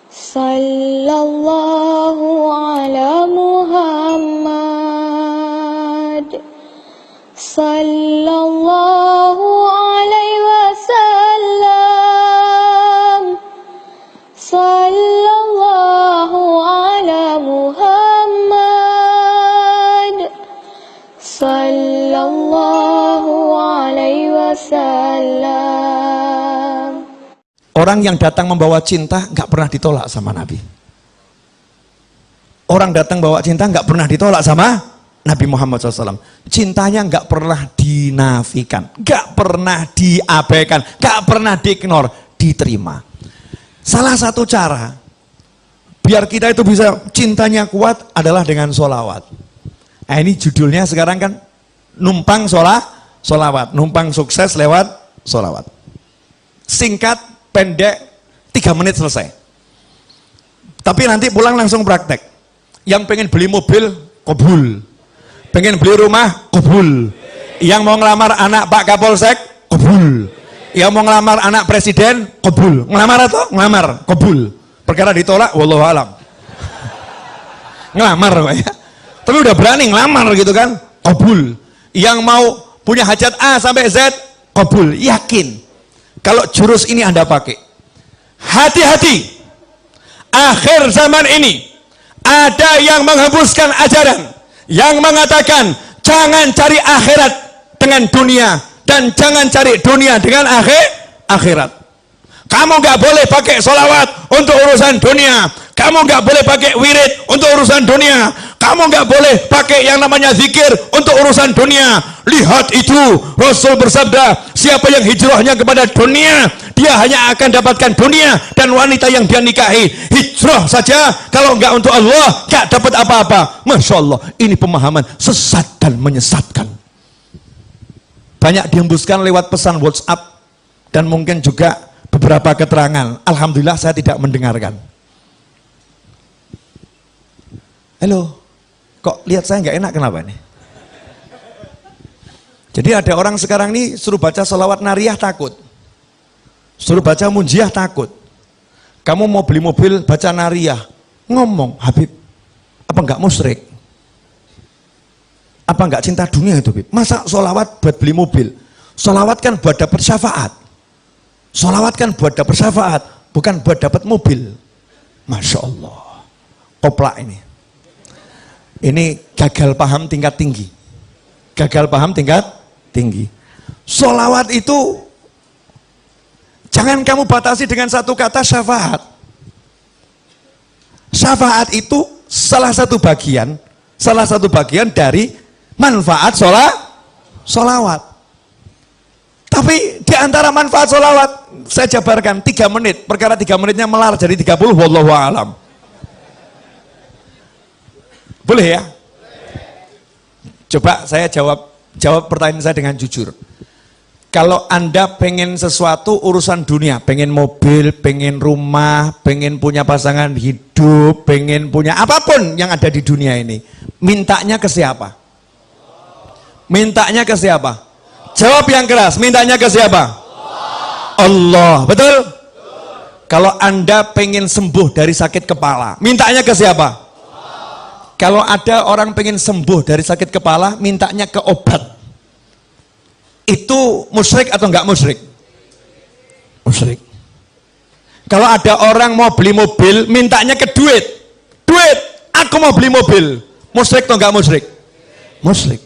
Sallallahu ala Muhammad. Sallallahu alaihi wasallam. Sallallahu ala Muhammad. Sallallahu alaihi wasallam. Orang yang datang membawa cinta nggak pernah ditolak sama Nabi. Orang datang bawa cinta nggak pernah ditolak sama Nabi Muhammad SAW. Cintanya nggak pernah dinafikan, nggak pernah diabaikan, nggak pernah diignor, diterima. Salah satu cara biar kita itu bisa cintanya kuat adalah dengan sholawat. Nah, ini judulnya sekarang kan numpang sholawat, numpang sukses lewat sholawat. Singkat, pendek, 3 menit selesai. Tapi nanti pulang langsung praktek. Yang pengen beli mobil, kabul. Pengen beli rumah, kabul. Yang mau ngelamar anak Pak Kapolsek, kabul. Yang mau ngelamar anak presiden, kabul. Ngelamar atau? Ngelamar, kabul. Perkara ditolak, wallahu alam. Ngelamar ya. Tapi udah berani ngelamar gitu kan, kabul. Yang mau punya hajat A sampai Z, kabul. Yakin. Kalau jurus ini Anda pakai, hati-hati. Akhir zaman ini ada yang menghembuskan ajaran yang mengatakan jangan cari akhirat dengan dunia dan jangan cari dunia dengan akhirat. Kamu nggak boleh pakai sholawat untuk urusan dunia. Kamu nggak boleh pakai wirid untuk urusan dunia. Kamu nggak boleh pakai yang namanya zikir untuk urusan dunia. Lihat itu, Rasul bersabda, siapa yang hijrahnya kepada dunia, dia hanya akan dapatkan dunia dan wanita yang dia nikahi. Hijrah saja, kalau nggak untuk Allah, nggak dapat apa-apa. Masya Allah, ini pemahaman sesat dan menyesatkan. Banyak dihembuskan lewat pesan WhatsApp dan mungkin juga beberapa keterangan. Alhamdulillah saya tidak mendengarkan. Halo, kok lihat saya nggak enak, kenapa ini? Jadi ada orang sekarang ini suruh baca sholawat nariyah takut, suruh baca munjiah takut. Kamu mau beli mobil baca nariyah, ngomong Habib, apa nggak musyrik? Apa nggak cinta dunia itu, Habib? Masa sholawat buat beli mobil? Sholawat kan buat dapat syafaat. Sholawat kan buat dapat syafaat, bukan buat dapat mobil. Masya Allah, koplak ini. Ini gagal paham tingkat tinggi. Gagal paham tingkat tinggi. Sholawat itu jangan kamu batasi dengan satu kata syafaat. Syafaat itu salah satu bagian dari manfaat sholawat. Tapi di antara manfaat sholawat saya jabarkan 3 menit. Perkara 3 menitnya melar jadi 30. Wallahu a'lam. Boleh ya? Coba saya jawab pertanyaan saya dengan jujur. Kalau Anda pengen sesuatu urusan dunia, pengen mobil, pengen rumah, pengen punya pasangan hidup, pengen punya apapun yang ada di dunia ini, mintanya ke siapa? Mintanya ke siapa? Jawab yang keras, mintanya ke siapa? Allah, betul? Kalau Anda pengen sembuh dari sakit kepala, mintanya ke siapa? Kalau ada orang pengen sembuh dari sakit kepala, mintanya ke obat. Itu musyrik atau enggak musyrik? Musyrik. Kalau ada orang mau beli mobil, mintanya ke duit. Duit, aku mau beli mobil. Musyrik atau enggak musyrik? Musyrik.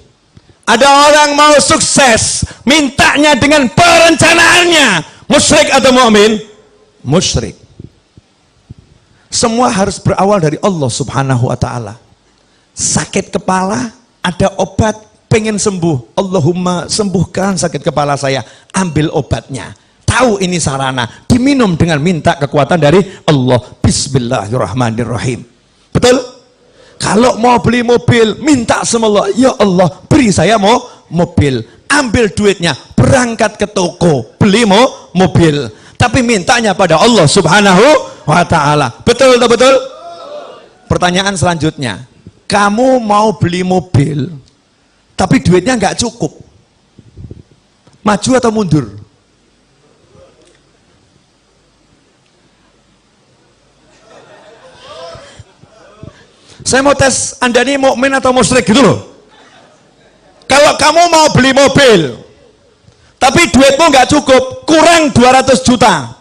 Ada orang mau sukses, mintanya dengan perencanaannya. Musyrik atau mukmin? Musyrik. Semua harus berawal dari Allah Subhanahu wa ta'ala. Sakit kepala, ada obat, pengen sembuh. Allahumma sembuhkan sakit kepala saya, ambil obatnya. Tahu ini sarana, diminum dengan minta kekuatan dari Allah. Bismillahirrahmanirrahim. Betul? Kalau mau beli mobil, minta sama Allah, ya Allah beri saya mobil. Ambil duitnya, berangkat ke toko, beli mobil. Tapi mintanya pada Allah Subhanahu wa ta'ala. Betul atau betul? Pertanyaan selanjutnya, kamu mau beli mobil, tapi duitnya nggak cukup. Maju atau mundur? Saya mau tes Anda ini mukmin atau musyrik gitu loh. Kalau kamu mau beli mobil, tapi duitmu nggak cukup, kurang 200 juta,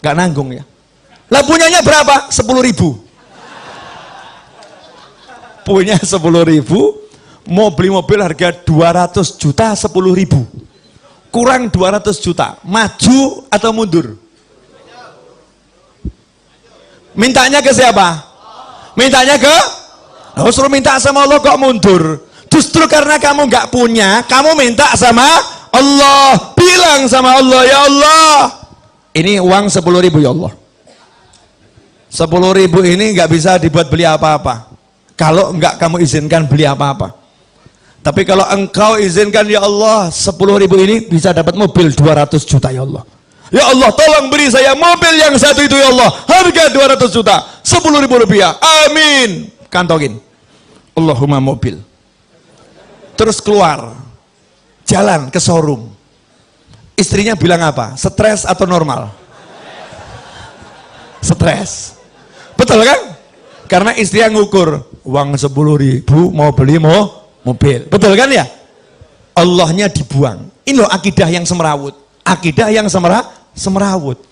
nggak nanggung ya. Lah punyanya berapa? 10.000. Punya 10.000, mau beli mobil harga 200 juta, 10.000. Kurang 200 juta, maju atau mundur? Mintanya ke siapa? Mintanya ke? Oh, suruh minta sama Allah kok mundur? Justru karena kamu nggak punya, kamu minta sama Allah. Bilang sama Allah, ya Allah, ini uang 10.000 ya Allah. 10.000 ini nggak bisa dibuat beli apa-apa. Kalau nggak kamu izinkan beli apa-apa. Tapi kalau engkau izinkan ya Allah, 10.000 ini bisa dapat mobil 200 juta ya Allah. Ya Allah, tolong beri saya mobil yang satu itu ya Allah. Harga 200 juta, 10.000 rupiah. Amin. Kantongin. Allahumma mobil. Terus keluar. Jalan ke showroom. Istrinya bilang apa? Stres atau normal? Stres. Betul kan? Karena istri yang ngukur. Uang 10.000 mau beli mobil. Betul kan ya? Allahnya dibuang. Ini loh akidah yang semerawut. Akidah yang semerawut.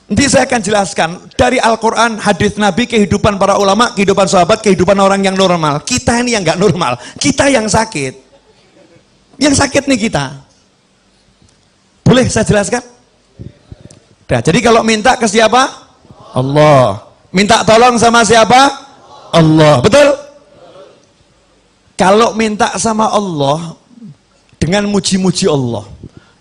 Nanti saya akan jelaskan dari Al-Quran, hadis Nabi, kehidupan para ulama, kehidupan sahabat, kehidupan orang yang normal. Kita ini yang nggak normal, kita yang sakit. Yang sakit nih kita. Boleh saya jelaskan? Nah, jadi kalau minta ke siapa? Allah. Minta tolong sama siapa? Allah. Betul? Kalau minta sama Allah dengan muji-muji Allah.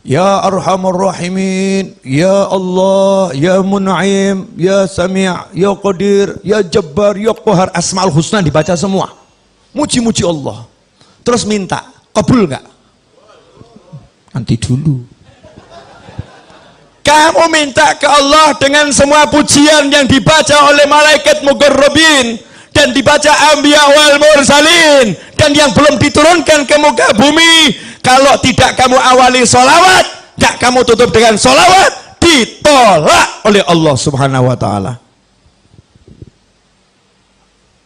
Ya Arhamar Rahimin, Ya Allah, Ya Mun'im, Ya Sami', Ya Qadir, Ya Jabbar, Ya Qahar, Asma'ul Husna dibaca semua. Muji-muji Allah. Terus minta, kabul nggak? Nanti dulu. Kamu minta ke Allah dengan semua pujian yang dibaca oleh malaikat muqarrabin dan dibaca anbiya wal mursalin dan yang belum diturunkan ke muka bumi. Kalau tidak kamu awali sholawat, tidak kamu tutup dengan sholawat, ditolak oleh Allah Subhanahu wa Ta'ala.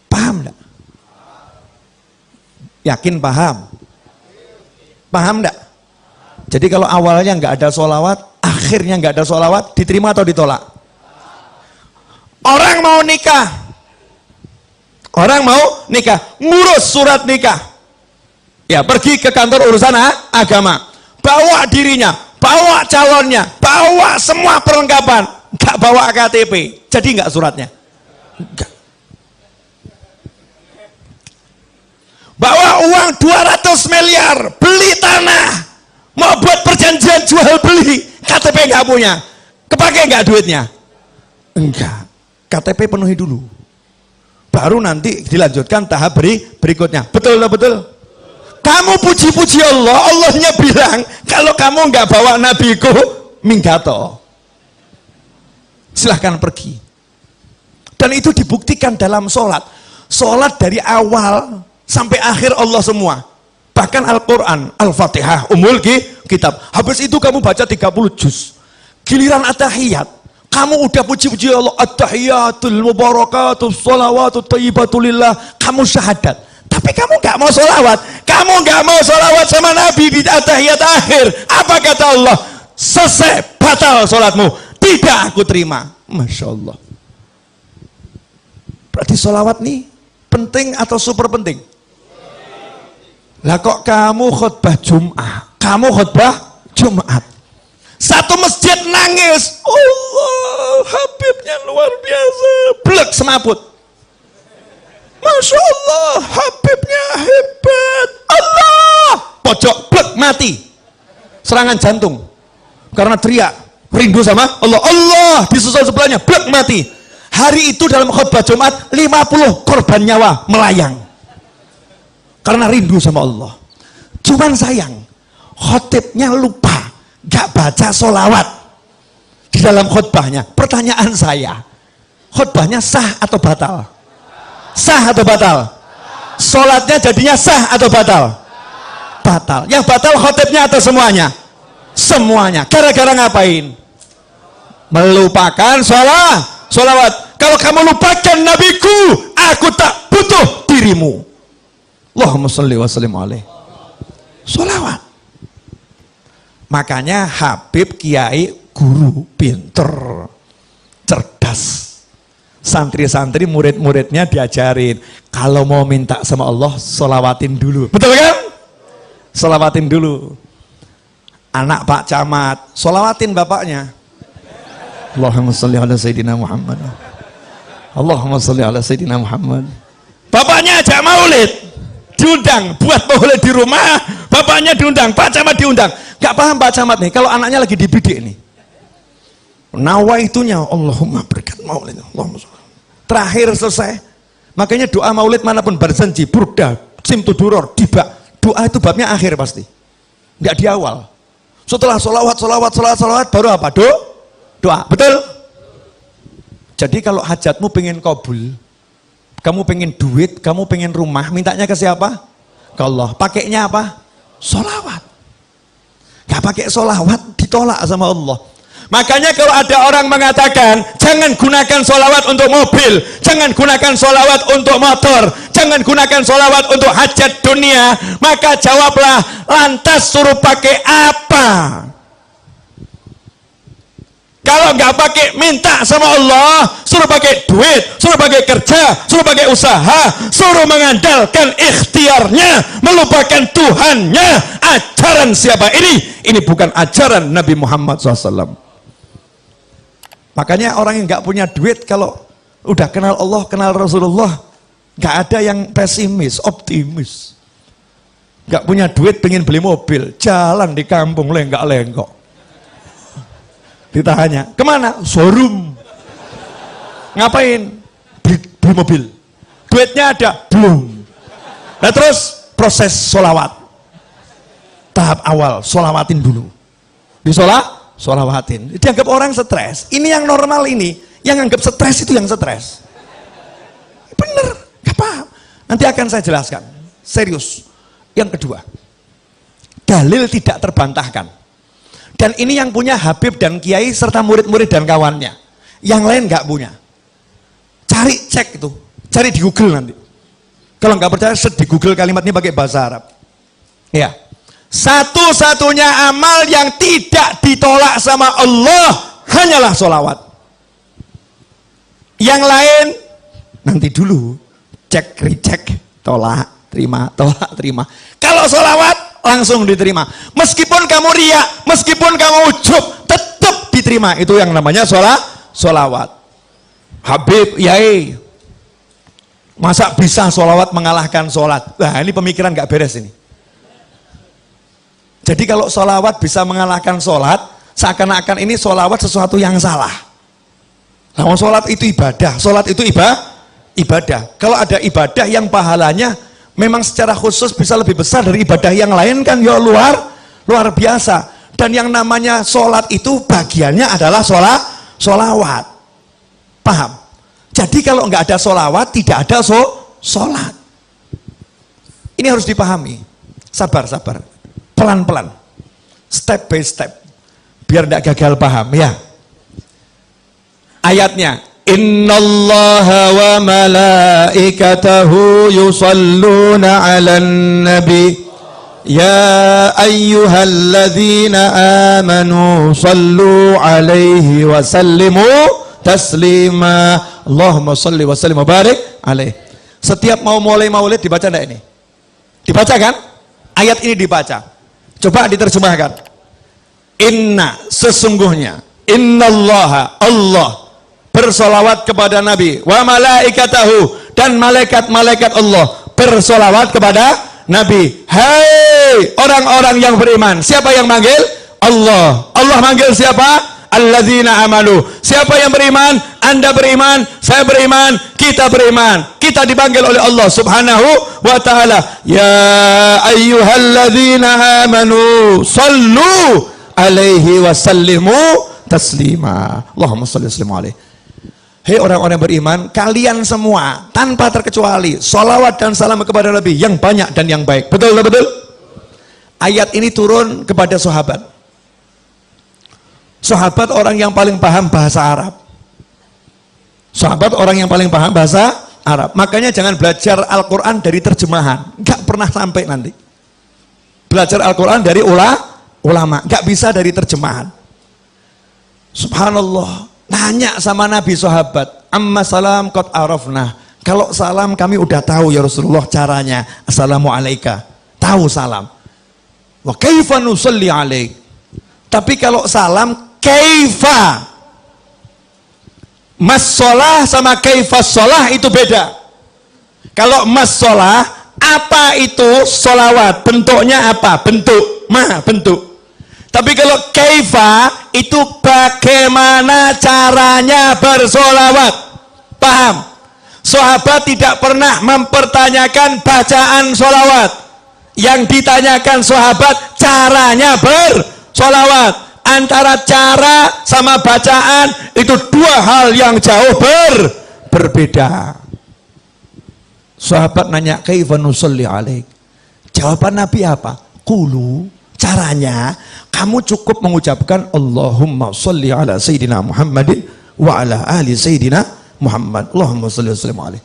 Paham tidak? Yakin paham? Paham tidak? Jadi kalau awalnya nggak ada sholawat, akhirnya nggak ada sholawat, diterima atau ditolak? Orang mau nikah, ngurus surat nikah. Ya, pergi ke kantor urusan agama, bawa dirinya, bawa calonnya, bawa semua perlengkapan, nggak bawa KTP, jadi nggak suratnya? Enggak. Bawa uang 200 miliar, beli tanah, mau buat perjanjian jual beli, KTP nggak punya, kepake nggak duitnya? Enggak, KTP penuhi dulu, baru nanti dilanjutkan tahap berikutnya. Betul lah, betul. Kamu puji-puji Allah, Allahnya bilang, kalau kamu nggak bawa nabiku, minggato. Silahkan pergi. Dan itu dibuktikan dalam sholat. Sholat dari awal sampai akhir Allah semua. Bahkan Al-Quran, Al-Fatihah, Ummul Kitab. Habis itu kamu baca 30 juz. Giliran at-tahiyat, kamu udah puji-puji Allah, at-tahiyatul mubarakatul sholawatut thayyibatulillah, kamu syahadat. Tapi kamu nggak mau sholawat, kamu nggak mau sholawat sama Nabi di tahiyat akhir. Apa kata Allah? Selesai, batal sholatmu, tidak aku terima. Masya Allah. Berarti sholawat nih penting atau super penting? Lah kok kamu khutbah Jumat, satu masjid nangis, Allah, Habibnya luar biasa, blek semaput. Masya Allah, Habibnya hebat. Allah, pojok, blek, mati. Serangan jantung. Karena teriak, rindu sama Allah. Allah, disusul sebelahnya, blek, mati. Hari itu dalam khutbah Jumat, 50 korban nyawa melayang. Karena rindu sama Allah. Cuman sayang, khotibnya lupa, gak baca sholawat di dalam khutbahnya. Pertanyaan saya, khutbahnya sah atau batal? Sah atau batal? Sholatnya jadinya sah atau batal? Batal. Yang batal khotibnya atau semuanya? Semuanya. Gara-gara ngapain? Melupakan sholawat. Kalau kamu lupakan nabiku, aku tak butuh dirimu. Allahumma sholli wa sallim alaihi. Sholawat. Makanya Habib, kiai, guru, pinter, cerdas. Santri-santri, murid-muridnya diajarin, kalau mau minta sama Allah, sholawatin dulu. Betul kan? Sholawatin dulu. Anak Pak Camat, sholawatin bapaknya. Allahumma sholli ala Sayyidina Muhammad. Allahumma sholli ala Sayyidina Muhammad. Bapaknya ajak maulid, diundang, buat maulid di rumah, bapaknya diundang, Pak Camat diundang. Gak paham Pak Camat nih, kalau anaknya lagi dibidik nih. Nawaitunya, Allahumma berkat maulid, Allahumma sholli. Terakhir selesai, makanya doa maulid manapun, barsanji, burda, simtuduror, dibak, doa itu babnya akhir pasti, nggak di awal. Setelah solawat baru apa? Doa, betul? Jadi kalau hajatmu pengen kabul, kamu pengen duit, kamu pengen rumah, mintanya ke siapa? Ke Allah. Pakainya apa? Solawat. Gak pakai solawat, ditolak sama Allah. Makanya kalau ada orang mengatakan, jangan gunakan solawat untuk mobil, jangan gunakan solawat untuk motor, jangan gunakan solawat untuk hajat dunia, maka jawablah, lantas suruh pakai apa? Kalau nggak pakai minta sama Allah, suruh pakai duit, suruh pakai kerja, suruh pakai usaha, suruh mengandalkan ikhtiarnya, melupakan Tuhannya. Ajaran siapa ini? Ini bukan ajaran Nabi Muhammad SAW. Makanya orang yang nggak punya duit, kalau udah kenal Allah, kenal Rasulullah, nggak ada yang pesimis, optimis. Nggak punya duit, pengen beli mobil, jalan di kampung lenggak-lenggok. Ditanya, kemana? Showroom. Ngapain? Beli mobil. Duitnya ada? Belum. Nah terus proses sholawat. Tahap awal, sholawatin dulu. Sholawatin. Dianggap orang stres. Ini yang normal ini. Yang anggap stres itu yang stres. Bener, gak paham. Nanti akan saya jelaskan. Serius. Yang kedua, dalil tidak terbantahkan. Dan ini yang punya Habib dan Kiai serta murid-murid dan kawannya. Yang lain nggak punya. Cari, cek itu. Cari di Google nanti. Kalau nggak percaya, di Google kalimat ini pakai bahasa Arab. Ya. Satu-satunya amal yang tidak ditolak sama Allah hanyalah sholawat. Yang lain nanti dulu. Cek, recheck, tolak, terima, tolak, terima. Kalau sholawat langsung diterima. Meskipun kamu riak, meskipun kamu ujub, tetap diterima. Itu yang namanya sholawat. Habib, yai, masa bisa sholawat mengalahkan sholat? Nah ini pemikiran gak beres ini. Jadi kalau sholawat bisa mengalahkan sholat, seakan-akan ini sholawat sesuatu yang salah. Nah, sholat itu ibadah, sholat itu ibadah. Kalau ada ibadah yang pahalanya memang secara khusus bisa lebih besar dari ibadah yang lain kan, ya luar biasa. Dan yang namanya sholat itu bagiannya adalah sholawat. Paham? Jadi kalau nggak ada sholawat, tidak ada sholat. Ini harus dipahami. Sabar. Pelan-pelan. Step by step. Biar nggak gagal paham ya. Ayatnya, Innallaha wa malaikatahu yusalluna 'alan nabi ya ayyuhalladzina amanu sallu 'alaihi wa sallimu taslima. Allahumma shalli wa sallim wa barik alaihi. Setiap mau mulai maulid dibaca enggak ini? Dibaca kan? Ayat ini dibaca. Coba diterjemahkan. Inna, sesungguhnya, innallaha, Allah bersolawat kepada Nabi, wa malaikatahu, dan malaikat-malaikat Allah bersolawat kepada Nabi. Hai orang-orang yang beriman. Siapa yang manggil? Allah. Allah manggil siapa? Alladzina amanu. Siapa yang beriman? Anda beriman, saya beriman, kita beriman. Kita dipanggil oleh Allah subhanahu wa ta'ala. Ya ayyuhalladzina amanu sallu alaihi wa sallimu taslima. Allahumma salli wa sallim alaihi. Hei orang-orang beriman, kalian semua tanpa terkecuali sholawat dan salam kepada Nabi yang banyak dan yang baik. Betul? Ayat ini turun kepada sahabat. Sahabat orang yang paling paham bahasa Arab. Sahabat orang yang paling paham bahasa Arab. Makanya jangan belajar Al-Quran dari terjemahan, nggak pernah sampai nanti. Belajar Al-Quran dari ulama, nggak bisa dari terjemahan. Subhanallah, nanya sama Nabi sahabat, amma salam qad arafna. Kalau salam kami udah tahu ya Rasulullah caranya. Assalamualaikum, tahu salam. Wa kaifa nusalli alaik. Tapi kalau salam kaifa, mas sholah sama kaifas sholah itu beda. Kalau mas sholah, apa itu sholawat? Bentuknya apa? Bentuk, bentuk. Tapi kalau kaifa itu bagaimana caranya bersolawat. Paham? Sahabat tidak pernah mempertanyakan bacaan sholawat. Yang ditanyakan sahabat caranya bersolawat. Antara cara sama bacaan itu dua hal yang jauh berbeda. Sahabat nanya, kaifa nusalli alaik? Jawaban Nabi apa? Qulu, caranya kamu cukup mengucapkan Allahumma sholli ala Sayyidina Muhammadin wa ala ali Sayyidina Muhammad. Allahumma sholli wa sallim alaih.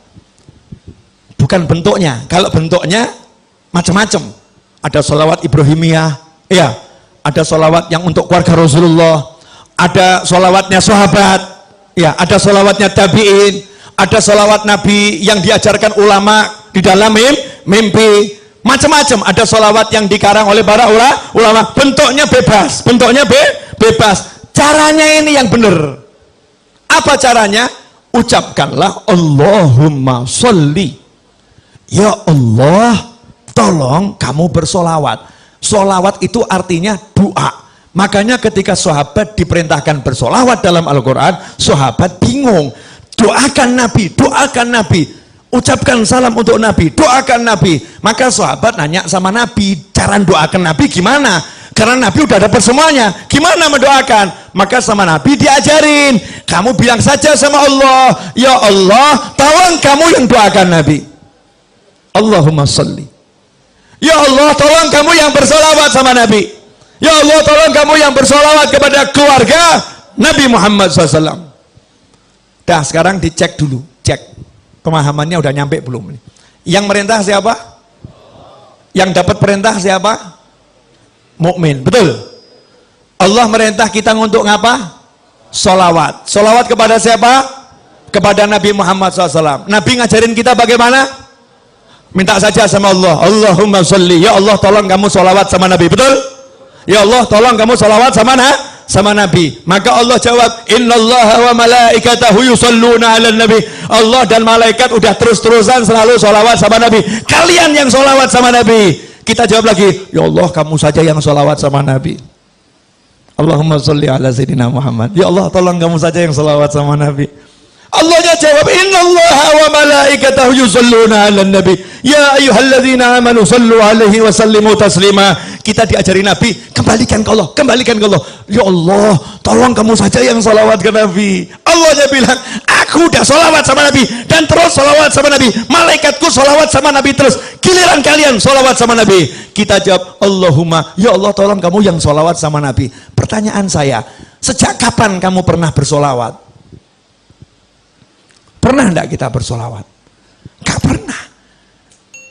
Bukan bentuknya. Kalau bentuknya macam-macam. Ada sholawat Ibrahimiyah, ya. Ada sholawat yang untuk keluarga Rasulullah, ada sholawatnya sahabat, ya, ada sholawatnya tabi'in, ada sholawat Nabi yang diajarkan ulama di dalam mimpi, macam-macam. Ada sholawat yang dikarang oleh para ulama, bentuknya bebas, bebas. Caranya ini yang benar. Apa caranya? Ucapkanlah Allahumma sholli. Ya Allah, tolong kamu bersolawat. Solawat itu artinya doa. Makanya ketika sahabat diperintahkan bersolawat dalam Al-Quran, sahabat bingung. Doakan Nabi, ucapkan salam untuk Nabi, doakan Nabi. Maka sahabat nanya sama Nabi, cara doakan Nabi gimana? Karena Nabi udah dapat semuanya, gimana mendoakan? Maka sama Nabi diajarin, kamu bilang saja sama Allah, ya Allah, tolong kamu yang doakan Nabi. Allahumma sholli. Ya Allah, tolong kamu yang bersolawat sama Nabi. Ya Allah, tolong kamu yang bersolawat kepada keluarga Nabi Muhammad SAW. Dah, sekarang dicek dulu, cek pemahamannya udah nyampe belum? Yang merintah siapa? Yang dapat perintah siapa? Mukmin, betul. Allah merintah kita untuk ngapa? Solawat. Solawat kepada siapa? Kepada Nabi Muhammad SAW. Nabi ngajarin kita bagaimana? Minta saja sama Allah, Allahumma sholli, ya Allah tolong kamu sholawat sama Nabi, betul? Ya Allah tolong kamu sholawat sama Nabi. Maka Allah jawab, innallaha wa malaikatahu yusholluna ala nabi. Allah dan malaikat udah terus-terusan selalu sholawat sama Nabi. Kalian yang sholawat sama Nabi. Kita jawab lagi, ya Allah kamu saja yang sholawat sama Nabi. Allahumma sholli ala Sayyidina Muhammad. Ya Allah tolong kamu saja yang sholawat sama Nabi. Allahnya jawab, innallaha wa malaikatahu yusholluna ala nabi. Ya ayyuhalladzina amanu sallu alaihi wa sallimu taslima. Kita diajari Nabi, kembalikan ke Allah, kembalikan ke Allah. Ya Allah, tolong kamu saja yang salawat ke Nabi. Allahnya bilang, aku udah salawat sama Nabi dan terus salawat sama Nabi. Malaikatku salawat sama Nabi terus. Giliran kalian salawat sama Nabi. Kita jawab, Allahumma, ya Allah tolong kamu yang salawat sama Nabi. Pertanyaan saya, sejak kapan kamu pernah bersolawat? Pernah enggak kita bersolawat? Enggak pernah.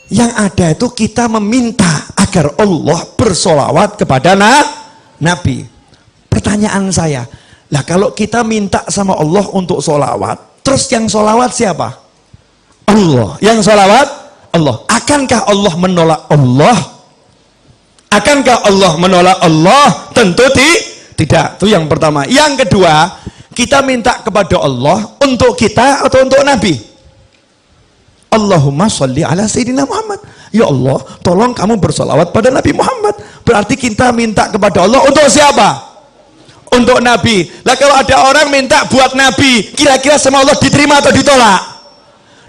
Yang ada itu kita meminta agar Allah bersolawat kepada Nabi. Pertanyaan saya, lah kalau kita minta sama Allah untuk solawat, terus yang solawat siapa? Allah. Yang solawat Allah. Akankah Allah menolak Allah? Akankah Allah menolak Allah? Tentu tidak. Itu yang pertama. Yang kedua, kita minta kepada Allah untuk kita atau untuk Nabi? Allahumma sholli ala Sayyidina Muhammad. Ya Allah, tolong kamu bersolawat pada Nabi Muhammad. Berarti kita minta kepada Allah untuk siapa? Untuk Nabi. Lah kalau ada orang minta buat Nabi, kira-kira sama Allah diterima atau ditolak?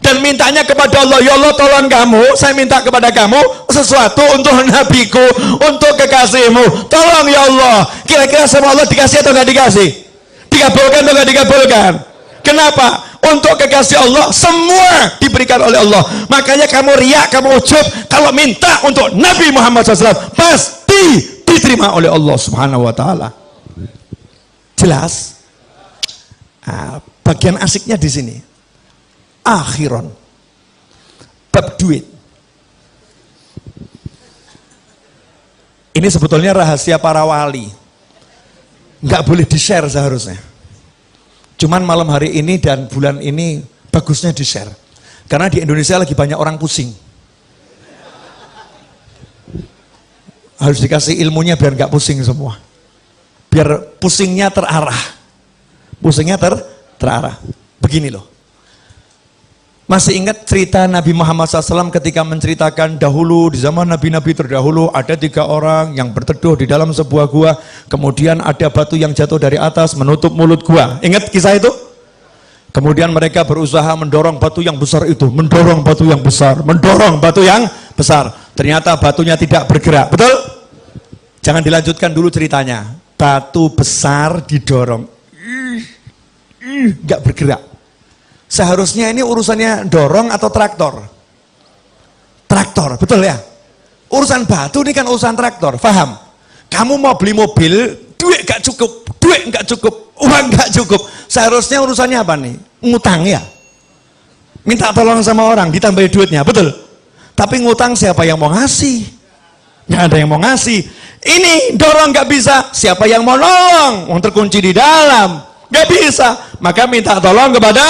Dan mintanya kepada Allah, ya Allah tolong kamu, saya minta kepada kamu sesuatu untuk Nabiku, untuk kekasihmu. Tolong ya Allah. Kira-kira sama Allah dikasih atau nggak dikasih? Dikabulkan atau nggak dikabulkan? Kenapa? Untuk kekasih Allah semua diberikan oleh Allah. Makanya kamu riak, kamu ujub kalau minta untuk Nabi Muhammad SAW pasti diterima oleh Allah Subhanahu Wa Taala. Jelas? Bagian asiknya di sini. Akhiron, bab duit. Ini sebetulnya rahasia para wali. Nggak boleh di-share seharusnya. Cuman malam hari ini dan bulan ini bagusnya di-share. Karena di Indonesia lagi banyak orang pusing. Harus dikasih ilmunya biar nggak pusing semua. Biar pusingnya terarah. Pusingnya terarah. Begini loh. Masih ingat cerita Nabi Muhammad SAW ketika menceritakan dahulu di zaman Nabi-Nabi terdahulu ada 3 orang yang berteduh di dalam sebuah gua, kemudian ada batu yang jatuh dari atas menutup mulut gua. Ingat kisah itu? Kemudian mereka berusaha mendorong batu yang besar itu, mendorong batu yang besar, mendorong batu yang besar. Ternyata batunya tidak bergerak, betul? Jangan dilanjutkan dulu ceritanya. Batu besar didorong, nggak bergerak. Seharusnya ini urusannya dorong atau traktor? Traktor, betul ya? Urusan batu ini kan urusan traktor, paham? Kamu mau beli mobil, duit gak cukup, uang gak cukup. Seharusnya urusannya apa nih? Ngutang ya? Minta tolong sama orang, ditambahin duitnya, betul? Tapi ngutang siapa yang mau ngasih? Gak ada yang mau ngasih. Ini dorong gak bisa, siapa yang mau nolong? Yang terkunci di dalam, gak bisa. Maka minta tolong kepada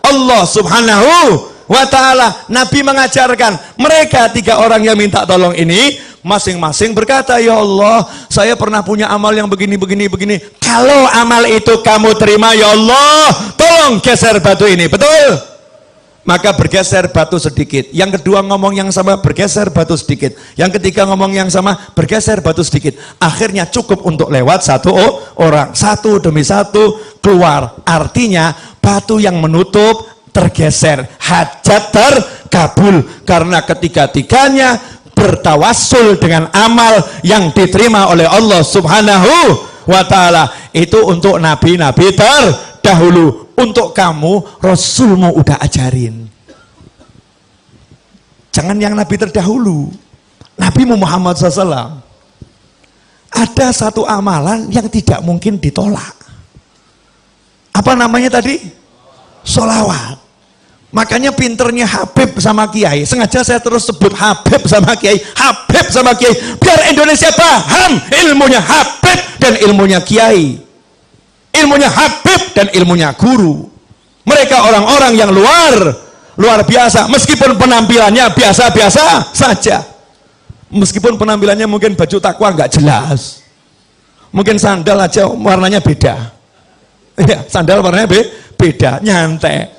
Allah Subhanahu wa ta'ala. Nabi mengajarkan mereka 3 orang yang minta tolong ini masing-masing berkata, ya Allah, saya pernah punya amal yang begini. Kalau amal itu kamu terima, ya Allah, tolong geser batu ini, betul? Maka bergeser batu sedikit. Yang kedua ngomong yang sama, bergeser batu sedikit. Yang ketiga ngomong yang sama, bergeser batu sedikit. Akhirnya cukup untuk lewat 1 orang. 1 demi 1 keluar. Artinya batu yang menutup tergeser, hajat terkabul karena ketiga-tiganya bertawassul dengan amal yang diterima oleh Allah Subhanahu wa ta'ala. Itu untuk nabi-nabi terdahulu. Untuk kamu, Rasulmu udah ajarin. Jangan yang nabi terdahulu. Nabi Muhammad SAW ada 1 amalan yang tidak mungkin ditolak. Apa namanya tadi? Sholawat. Makanya pinternya Habib sama Kiai. Sengaja saya terus sebut Habib sama Kiai. Habib sama Kiai. Biar Indonesia paham ilmunya Habib dan ilmunya Kiai. Ilmunya Habib dan ilmunya guru. Mereka orang-orang yang luar biasa. Meskipun penampilannya biasa-biasa saja. Meskipun penampilannya mungkin baju takwa nggak jelas. Mungkin sandal aja warnanya beda. Ya, sandal warnanya beda, nyantai.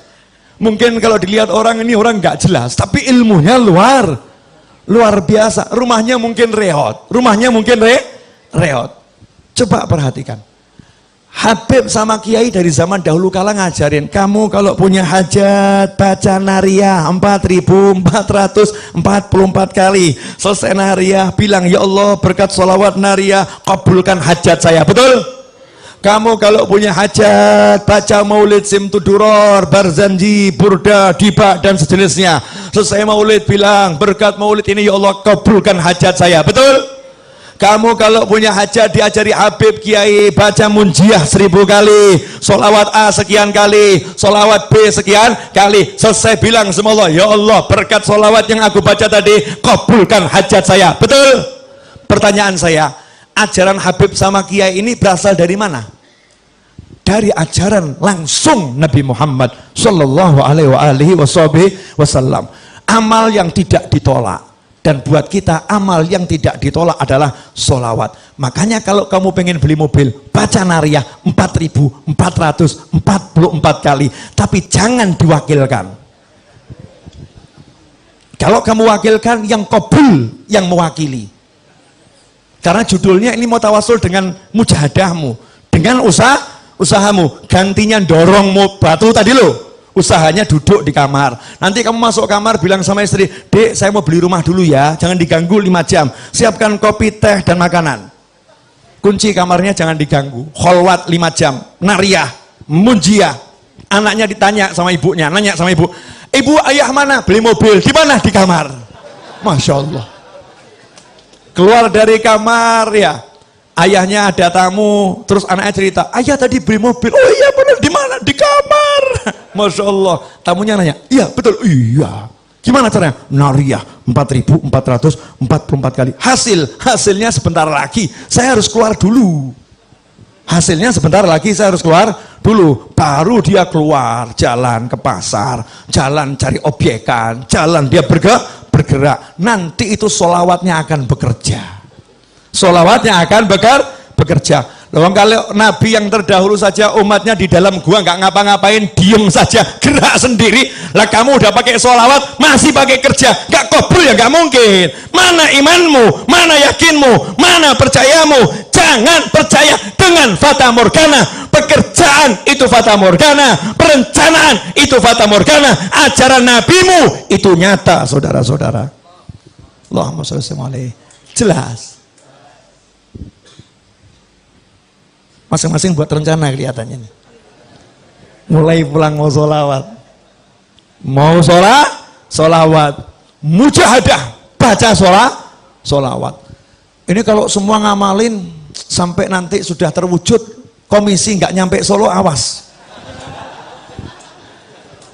Mungkin kalau dilihat orang ini orang nggak jelas, tapi ilmunya luar biasa. Rumahnya mungkin reot, reot. Coba perhatikan. Habib sama Kiai dari zaman dahulu kala ngajarin, kamu kalau punya hajat baca nariyah 4.444 kali. Selesai nariyah bilang, ya Allah berkat sholawat nariyah kabulkan hajat saya, betul? Kamu kalau punya hajat baca maulid simtuduror, barzanji, burda, dibak dan sejenisnya. Selesai maulid bilang berkat maulid ini ya Allah kabulkan hajat saya, betul? Kamu kalau punya hajat diajari Habib Kiai baca munjiah 1000 kali, sholawat A sekian kali, sholawat B sekian kali. Selesai bilang sama Allah, ya Allah berkat sholawat yang aku baca tadi kabulkan hajat saya, betul? Pertanyaan saya, ajaran Habib sama Kiai ini berasal dari mana? Dari ajaran langsung Nabi Muhammad Sallallahu Alaihi Wasallam. Amal yang tidak ditolak. Dan buat kita amal yang tidak ditolak adalah sholawat. Makanya kalau kamu pengen beli mobil, baca nariyah 4.444 kali. Tapi jangan diwakilkan. Kalau kamu wakilkan, yang kabul yang mewakili. Karena judulnya ini mau tawasul dengan mujahadahmu, dengan usahamu. Gantinya dorong batu tadi loh. Usahanya duduk di kamar. Nanti kamu masuk kamar bilang sama istri, Dek saya mau beli rumah dulu ya, jangan diganggu 5 jam. Siapkan kopi, teh dan makanan. Kunci kamarnya jangan diganggu. Kholwat 5 jam. Nariyah, munjiah. Anaknya ditanya sama ibunya, nanya sama ibu, ibu ayah mana? Beli mobil. Di mana? Di kamar. Masya Allah. Keluar dari kamar ya, ayahnya ada tamu, terus anaknya cerita, ayah tadi beli mobil. Oh iya benar, di mana? Di kamar. Masya Allah. Tamunya nanya, iya betul. Iya. Gimana caranya? Nariyah 4.444 kali. Hasilnya sebentar lagi saya harus keluar dulu. Hasilnya sebentar lagi saya harus keluar dulu. Baru dia keluar, jalan ke pasar, jalan cari obyekan, jalan dia bergerak. Nanti itu sholawatnya akan bekerja. Sholawatnya akan bekerja. Loh, kalau Nabi yang terdahulu saja umatnya di dalam gua nggak ngapa-ngapain, diem saja, gerak sendiri. Lah kamu udah pakai sholawat, masih pakai kerja, nggak kabul ya nggak mungkin. Mana imanmu, mana yakinmu, mana percayamu? Jangan percaya dengan fata morgana. Pekerjaan itu fata morgana, perencanaan itu fata morgana. Ajaran nabimu itu nyata, saudara-saudara. Allahumma sholli alaihi. Jelas. Masing-masing buat rencana kelihatannya nih. Mulai pulang mau sholawat, sholawat, mujahadah, baca sholawat. Ini kalau semua ngamalin sampai nanti sudah terwujud, komisi nggak nyampe Solo, awas.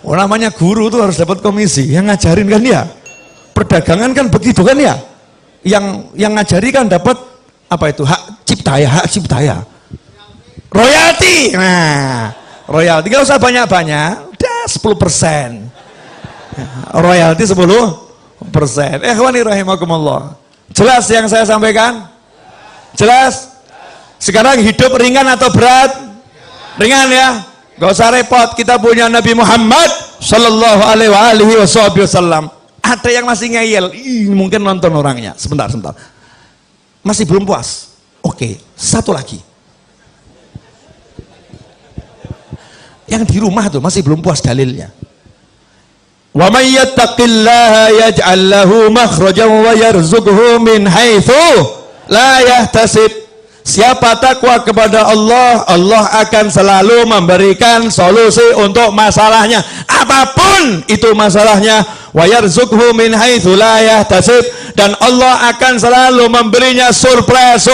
Oh, namanya guru tuh harus dapat komisi, yang ngajarin kan ya. Perdagangan kan begitu kan ya. Yang ngajari kan dapat apa itu, hak cipta ya. Royalti, nah royalti gak usah banyak-banyak, udah 10%. Royalti 10%. Ikhwani rahimakumullah. Jelas yang saya sampaikan? Jelas? Sekarang hidup ringan atau berat? Ringan ya? Gak usah repot, kita punya Nabi Muhammad Sallallahu alaihi wasallam. Ada yang masih ngeyel, mungkin nonton orangnya. Sebentar. Masih belum puas? Oke, satu lagi. Yang di rumah tuh masih belum puas dalilnya. Wa may yattaqillaha yaj'al lahu makhrajan wa yarzuqhu min haitsu la yahtasib. Siapa takwa kepada Allah, Allah akan selalu memberikan solusi untuk masalahnya, apapun itu masalahnya. Wa yarzuqhu min haitsu la yahtasib, dan Allah akan selalu memberinya surprise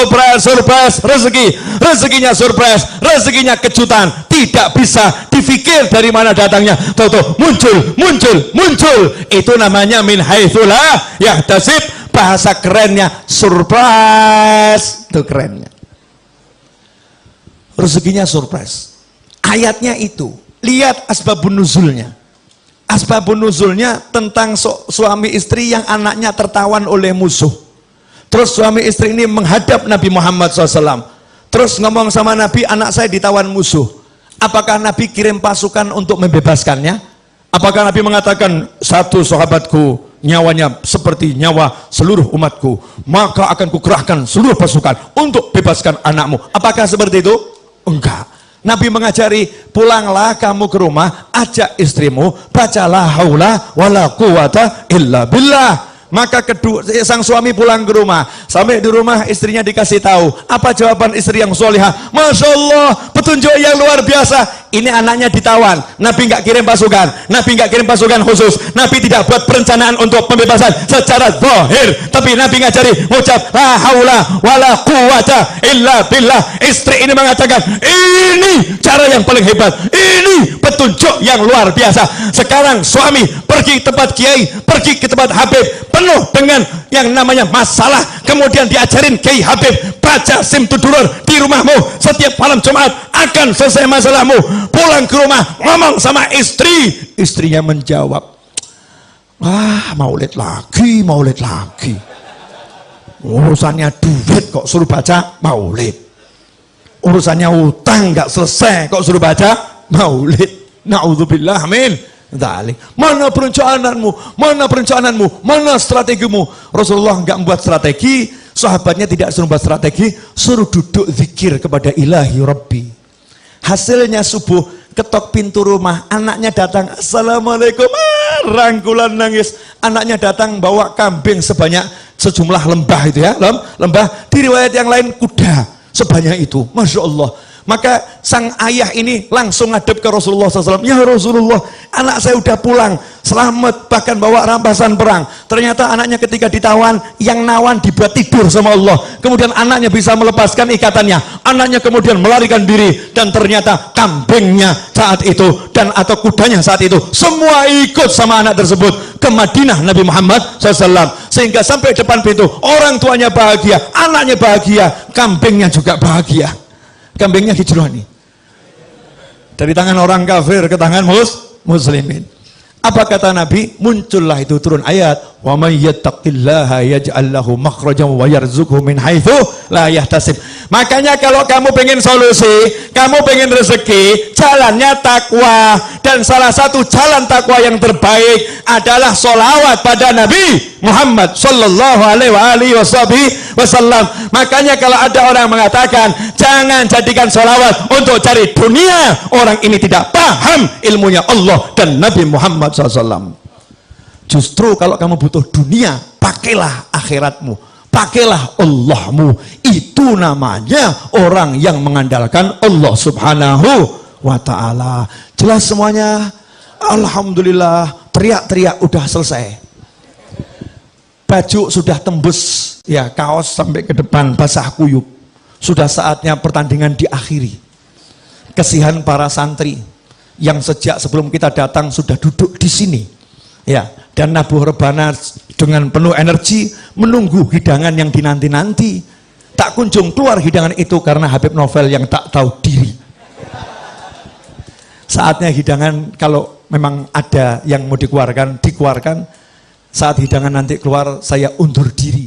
rezeki. Rezekinya surprise, rezekinya kejutan, tidak bisa difikir dari mana datangnya. Tuh muncul. Itu namanya min haitsu la yahtasib. Bahasa kerennya surprise. Itu kerennya. Rezekinya surprise. Ayatnya itu, lihat asbabun nuzulnya. Asbabun nuzulnya tentang suami istri yang anaknya tertawan oleh musuh. Terus suami istri ini menghadap Nabi Muhammad SAW. Terus ngomong sama Nabi, anak saya ditawan musuh. Apakah Nabi kirim pasukan untuk membebaskannya? Apakah Nabi mengatakan, satu sahabatku nyawanya seperti nyawa seluruh umatku, maka akan kukerahkan seluruh pasukan untuk bebaskan anakmu? Apakah seperti itu? Enggak. Nabi mengajari, pulanglah kamu ke rumah, ajak istrimu, bacalah haula wala quwata illa billah. Maka sang suami pulang ke rumah, sampai di rumah istrinya dikasih tahu. Apa jawaban istri yang solihah? Masya Allah, petunjuk yang luar biasa. Ini anaknya ditawan. Nabi nggak kirim pasukan, Nabi nggak kirim pasukan khusus, Nabi tidak buat perencanaan untuk pembebasan secara zahir, tapi Nabi ngajari ngucap la haula wala quwata illa billah. Istri ini mengatakan, ini cara yang paling hebat, ini petunjuk yang luar biasa. Sekarang suami pergi ke tempat kiai, pergi ke tempat habib, penuh dengan yang namanya masalah, kemudian diajarin Kiai Habib, baca Simtudurur di rumahmu setiap malam Jumat, akan selesai masalahmu. Pulang ke rumah, ngomong sama istri, istrinya menjawab, maulid lagi, urusannya duit kok suruh baca maulid, urusannya utang nggak selesai kok suruh baca maulid. Na'udzubillah, amin. Mana perencanaanmu, mana strategimu? Rasulullah nggak membuat strategi, sahabatnya tidak suruh membuat strategi, suruh duduk zikir kepada ilahi Rabbi. Hasilnya subuh, ketok pintu rumah, anaknya datang, assalamualaikum, rangkulan nangis. Anaknya datang bawa kambing sejumlah lembah itu ya, lembah. Di riwayat yang lain kuda sebanyak itu, masya Allah. Maka sang ayah ini langsung ngadep ke Rasulullah SAW. Ya Rasulullah, anak saya udah pulang, selamat, bahkan bawa rampasan perang. Ternyata anaknya ketika ditawan, yang nawan dibuat tidur sama Allah. Kemudian anaknya bisa melepaskan ikatannya. Anaknya kemudian melarikan diri. Dan ternyata kambingnya saat itu, dan atau kudanya saat itu, semua ikut sama anak tersebut ke Madinah Nabi Muhammad SAW. Sehingga sampai depan pintu, orang tuanya bahagia, anaknya bahagia, kambingnya juga bahagia. Kambingnya hijrah nih. Dari tangan orang kafir ke tangan muslimin. Apa kata Nabi? Muncullah itu turun ayat, wa may yattaqillaha yaj'al lahu makhrajan wa yarzuqhu min haitsu la yahtasib. Makanya kalau kamu pengen solusi, kamu pengen rezeki, jalannya takwa. Dan salah satu jalan takwa yang terbaik adalah sholawat pada Nabi Muhammad sallallahu alaihi wasallam. Makanya kalau ada orang mengatakan jangan jadikan sholawat untuk cari dunia, orang ini tidak paham ilmunya Allah dan Nabi Muhammad SAW. Justru kalau kamu butuh dunia, pakailah akhiratmu, pakailah Allahmu. Itu namanya orang yang mengandalkan Allah subhanahu wa ta'ala. Jelas semuanya? Alhamdulillah. Teriak-teriak udah selesai. Baju sudah tembus, ya, kaos sampai ke depan basah kuyup. Sudah saatnya pertandingan diakhiri. Kesihan para santri yang sejak sebelum kita datang sudah duduk di sini, ya, dan nabuh rebana dengan penuh energi menunggu hidangan yang dinanti-nanti. Tak kunjung keluar hidangan itu karena Habib Novel yang tak tahu diri. Saatnya hidangan, kalau memang ada yang mau dikeluarkan, dikeluarkan. Saat hidangan nanti keluar, saya undur diri.